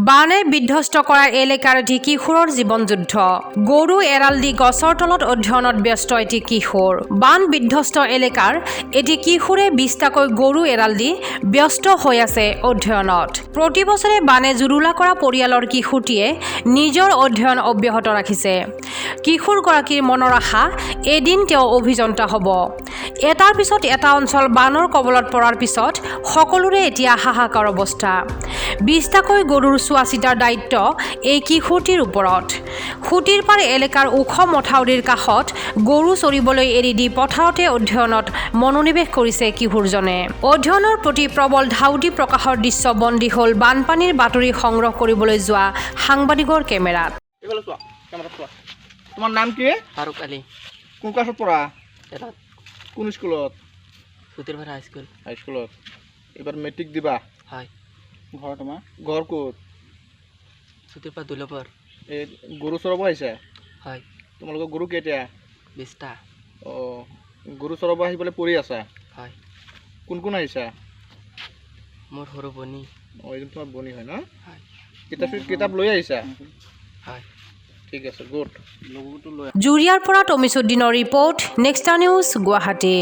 বানে বিধ্বস্ত কৰাৰ এলেকাৰ এটি কিশোৰৰ জীৱন যুদ্ধ গৰু এৰাল দি গছৰ তলত অধ্যয়নত ব্যস্ত এটি কিশোৰ বান বিধ্বস্ত এলেকাৰ এটি কিশোৰে 20টাকৈ গৰু এৰাল দি ব্যস্ত হৈ আছে অধ্যয়নত প্ৰতি বছৰে বানে জুৰুলা কৰা পৰিয়ালৰ কিশোৰটিয়ে নিজৰ অধ্যয়ন অব্যাহত ৰাখিছে কিশোৰগৰাকীৰ মনৰ আশা এদিন তেওঁ অভিযন্তা হ'ব এটাৰ পিছত এটা অঞ্চল বানৰ কবলত পৰাৰ পিছত সকলোৰে এতিয়া হাহাকাৰ অৱস্থা 20টাকৈ গৰুৰ চোৱাচিতাৰ দায়িত্ব এই কিশোৰটিৰ ওপৰত খুটিৰ পাৰ এলেকাৰ ওখ মথাউৰিৰ কাষত গৰু চৰিবলৈ এৰি দি পথাৰতে অধ্যয়নত মনোনিৱেশ কৰিছে কিশোৰজনে অধ্যয়নৰ প্ৰতি প্ৰবল ধাউতি প্ৰকাশৰ দৃশ্য বন্দী হ'ল বানপানীৰ বাতৰি সংগ্ৰহ কৰিবলৈ যোৱা সাংবাদিকৰ কেমেৰাত তোমাৰ নাম কি ফাৰুক আলী কোন ক্লাছত পঢ়া এটাত কোন স্কুলত সুতিৰপাৰা হাইস্কুল হাইস্কুলত এবাৰ মেট্ৰিক দিবা হয় ঘৰ তোমাৰ ঘৰ ক'ত সুতিৰপাৰা দুলপৰ এই গৰু চৰাব আহিছা হয় তোমালোকৰ গৰু কেইটা 20টা অঁ গৰু চৰাব আহি পেলাই পৰি আছা হয় কোন কোন আহিছা মোৰ সৰু বনি অঁ এইজন তোমাৰ বনি হয় ন হয় কিতাপ লৈ আহিছা হয় ঠিক আছে গুড জুৰিয়াৰ পৰা টমিছুদ্দিনৰ ৰিপৰ্ট নেক্সটা নিউজ গুৱাহাটী